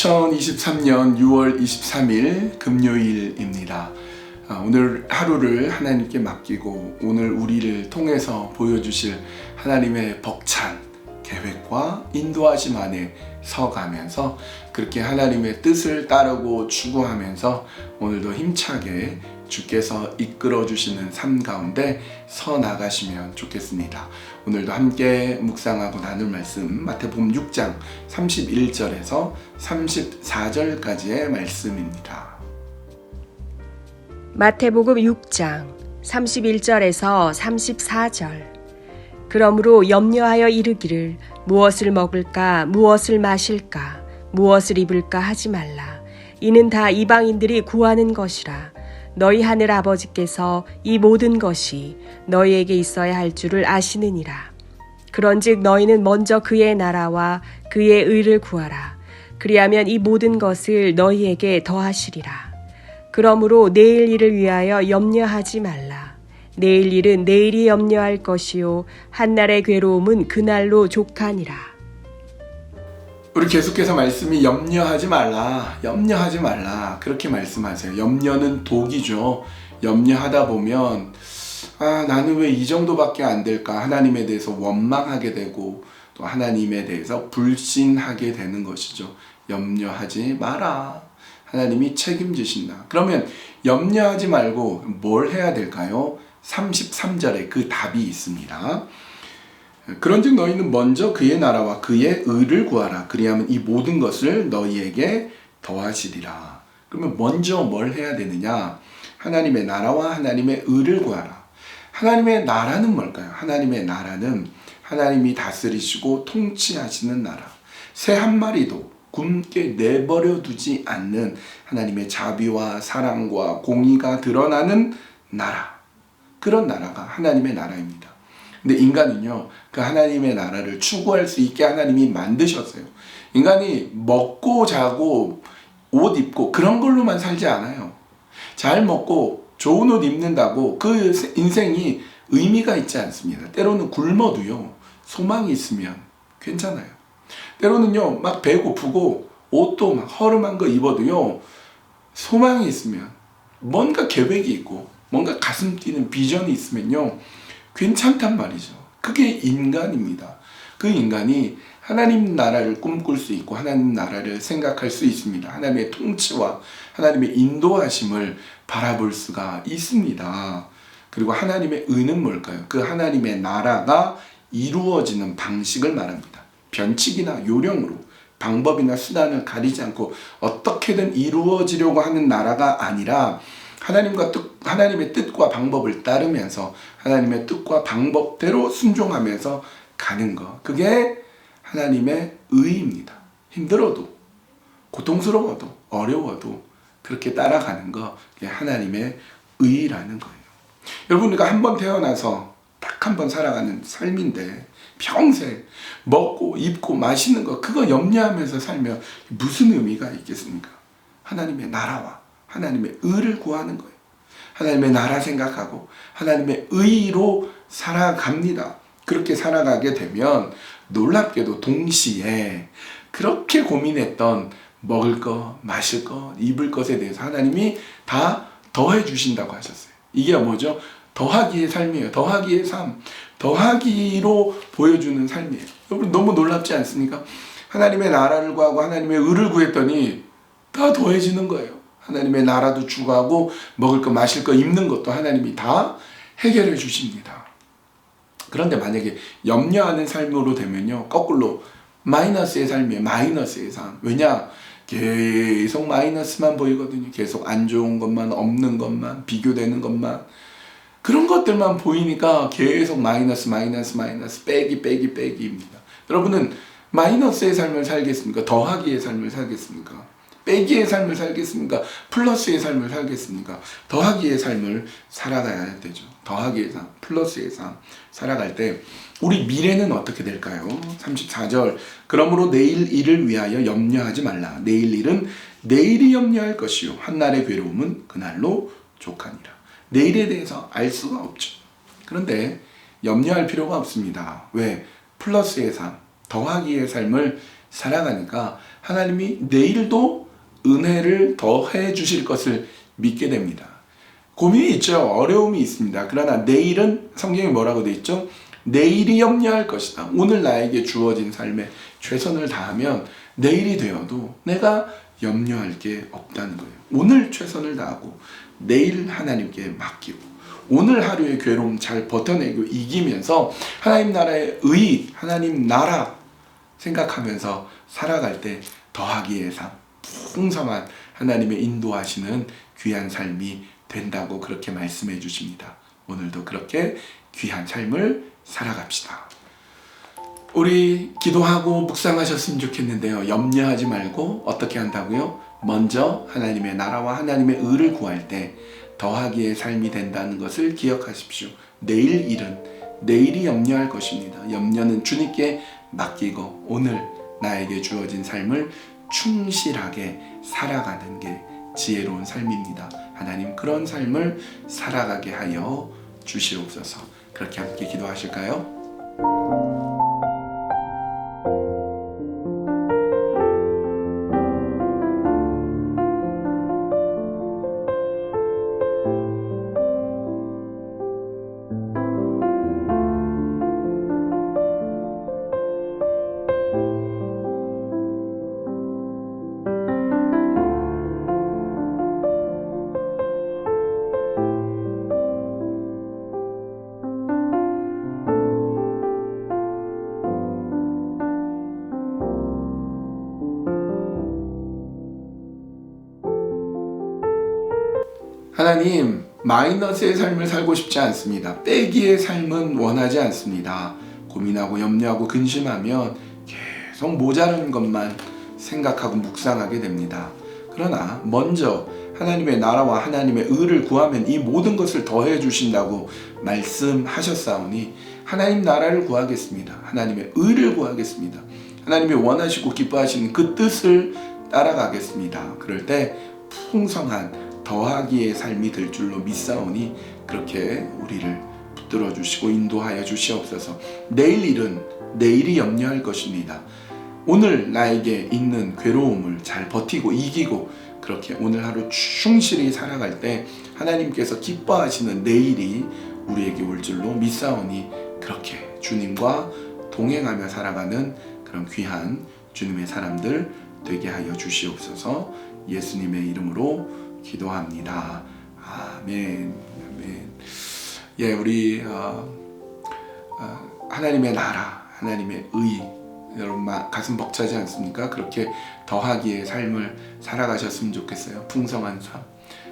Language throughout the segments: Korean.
2023년 6월 23일 금요일입니다. 오늘 하루를 하나님께 맡기고 오늘 우리를 통해서 보여주실 하나님의 벅찬 계획과 인도하심 안에 서가면서 그렇게 하나님의 뜻을 따르고 추구하면서 오늘도 힘차게 주께서 이끌어 주시는 삶 가운데 서 나가시면 좋겠습니다. 오늘도 함께 묵상하고 나눌 말씀 마태복음 6장 31절에서 34절까지의 말씀입니다. 마태복음 6장 31절에서 34절. 그러므로 염려하여 이르기를 무엇을 먹을까 무엇을 마실까 무엇을 입을까 하지 말라. 이는 다 이방인들이 구하는 것이라. 너희 하늘 아버지께서 이 모든 것이 너희에게 있어야 할 줄을 아시느니라. 그런즉 너희는 먼저 그의 나라와 그의 의를 구하라. 그리하면 이 모든 것을 너희에게 더하시리라. 그러므로 내일 일을 위하여 염려하지 말라. 내일 일은 내일이 염려할 것이요 한날의 괴로움은 그날로 족하니라. 우리 계속해서 말씀이 염려하지 말라, 염려하지 말라 그렇게 말씀하세요. 염려는 독이죠. 염려하다 보면 나는 왜 이 정도밖에 안 될까? 하나님에 대해서 원망하게 되고 또 하나님에 대해서 불신하게 되는 것이죠. 염려하지 마라. 하나님이 책임지신다. 그러면 염려하지 말고 뭘 해야 될까요? 33절에 그 답이 있습니다. 그런즉 너희는 먼저 그의 나라와 그의 의를 구하라. 그리하면 이 모든 것을 너희에게 더하시리라. 그러면 먼저 뭘 해야 되느냐? 하나님의 나라와 하나님의 의를 구하라. 하나님의 나라는 뭘까요? 하나님의 나라는 하나님이 다스리시고 통치하시는 나라. 새 한 마리도 굶게 내버려 두지 않는 하나님의 자비와 사랑과 공의가 드러나는 나라. 그런 나라가 하나님의 나라입니다. 근데 인간은요, 그 하나님의 나라를 추구할 수 있게 하나님이 만드셨어요. 인간이 먹고 자고 옷 입고 그런 걸로만 살지 않아요. 잘 먹고 좋은 옷 입는다고 그 인생이 의미가 있지 않습니다. 때로는 굶어도요, 소망이 있으면 괜찮아요. 때로는요, 막 배고프고 옷도 막 허름한 거 입어도요, 소망이 있으면 뭔가 계획이 있고 뭔가 가슴 뛰는 비전이 있으면요, 괜찮단 말이죠. 그게 인간입니다. 그 인간이 하나님 나라를 꿈꿀 수 있고 하나님 나라를 생각할 수 있습니다. 하나님의 통치와 하나님의 인도하심을 바라볼 수가 있습니다. 그리고 하나님의 의는 뭘까요? 그 하나님의 나라가 이루어지는 방식을 말합니다. 변칙이나 요령으로 방법이나 수단을 가리지 않고 어떻게든 이루어지려고 하는 나라가 아니라 하나님의 뜻과 방법을 따르면서 하나님의 뜻과 방법대로 순종하면서 가는 것. 그게 하나님의 의입니다. 힘들어도, 고통스러워도, 어려워도 그렇게 따라가는 것. 그게 하나님의 의라는 거예요. 여러분, 우리가 한 번 태어나서 딱 한 번 살아가는 삶인데 평생 먹고 입고 마시는 거 그거 염려하면서 살면 무슨 의미가 있겠습니까? 하나님의 나라와 하나님의 의를 구하는 거예요. 하나님의 나라 생각하고 하나님의 의로 살아갑니다. 그렇게 살아가게 되면 놀랍게도 동시에 그렇게 고민했던 먹을 것, 마실 것, 입을 것에 대해서 하나님이 다 더해 주신다고 하셨어요. 이게 뭐죠? 더하기의 삶이에요. 더하기의 삶. 더하기로 보여주는 삶이에요. 여러분 너무 놀랍지 않습니까? 하나님의 나라를 구하고 하나님의 의를 구했더니 다 더해지는 거예요. 하나님의 나라도 추구하고 먹을 거 마실 거 입는 것도 하나님이 다 해결해 주십니다. 그런데 만약에 염려하는 삶으로 되면요, 거꾸로 마이너스의 삶이에요. 마이너스의 삶. 왜냐? 계속 마이너스만 보이거든요. 계속 안 좋은 것만, 없는 것만, 비교되는 것만, 그런 것들만 보이니까 계속 마이너스 빼기입니다. 여러분은 마이너스의 삶을 살겠습니까? 더하기의 삶을 살겠습니까? 빼기의 삶을 살겠습니까? 플러스의 삶을 살겠습니까? 더하기의 삶을 살아가야 되죠. 더하기의 삶, 플러스의 삶 살아갈 때 우리 미래는 어떻게 될까요? 34절. 그러므로 내일 일을 위하여 염려하지 말라. 내일 일은 내일이 염려할 것이요 한날의 괴로움은 그날로 족하니라. 내일에 대해서 알 수가 없죠. 그런데 염려할 필요가 없습니다. 왜? 플러스의 삶, 더하기의 삶을 살아가니까 하나님이 내일도 은혜를 더해 주실 것을 믿게 됩니다. 고민이 있죠. 어려움이 있습니다. 그러나 내일은 성경에 뭐라고 되어 있죠? 내일이 염려할 것이다. 오늘 나에게 주어진 삶에 최선을 다하면 내일이 되어도 내가 염려할 게 없다는 거예요. 오늘 최선을 다하고 내일 하나님께 맡기고 오늘 하루의 괴로움 잘 버텨내고 이기면서 하나님 나라의 의, 하나님 나라 생각하면서 살아갈 때 더하기의 삶, 풍성한 하나님의 인도하시는 귀한 삶이 된다고 그렇게 말씀해 주십니다. 오늘도 그렇게 귀한 삶을 살아갑시다. 우리 기도하고 묵상하셨으면 좋겠는데요. 염려하지 말고 어떻게 한다고요? 먼저 하나님의 나라와 하나님의 의를 구할 때 더하기의 삶이 된다는 것을 기억하십시오. 내일 일은 내일이 염려할 것입니다. 염려는 주님께 맡기고 오늘 나에게 주어진 삶을 충실하게 살아가는 게 지혜로운 삶입니다. 하나님 그런 삶을 살아가게 하여 주시옵소서. 그렇게 함께 기도하실까요? 하나님, 마이너스의 삶을 살고 싶지 않습니다. 빼기의 삶은 원하지 않습니다. 고민하고 염려하고 근심하면 계속 모자란 것만 생각하고 묵상하게 됩니다. 그러나 먼저 하나님의 나라와 하나님의 의를 구하면 이 모든 것을 더해 주신다고 말씀하셨사오니 하나님 나라를 구하겠습니다. 하나님의 의를 구하겠습니다. 하나님이 원하시고 기뻐하시는 그 뜻을 따라가겠습니다. 그럴 때 풍성한 더하기의 삶이 될 줄로 믿사오니 그렇게 우리를 붙들어 주시고 인도하여 주시옵소서. 내일 일은 내일이 염려할 것입니다. 오늘 나에게 있는 괴로움을 잘 버티고 이기고 그렇게 오늘 하루 충실히 살아갈 때 하나님께서 기뻐하시는 내일이 우리에게 올 줄로 믿사오니 그렇게 주님과 동행하며 살아가는 그런 귀한 주님의 사람들 되게 하여 주시옵소서. 예수님의 이름으로 기도합니다. 아멘. 아멘. 예, 우리 하나님의 나라, 하나님의 의, 여러분 가슴 벅차지 않습니까? 그렇게 더하기의 삶을 살아가셨으면 좋겠어요. 풍성한 삶,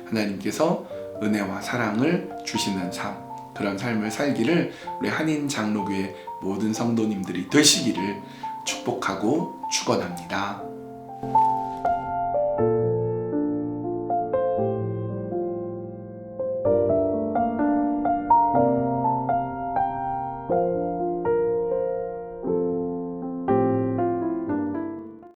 하나님께서 은혜와 사랑을 주시는 삶, 그런 삶을 살기를 우리 한인 장로교회 모든 성도님들이 되시기를 축복하고 축원합니다.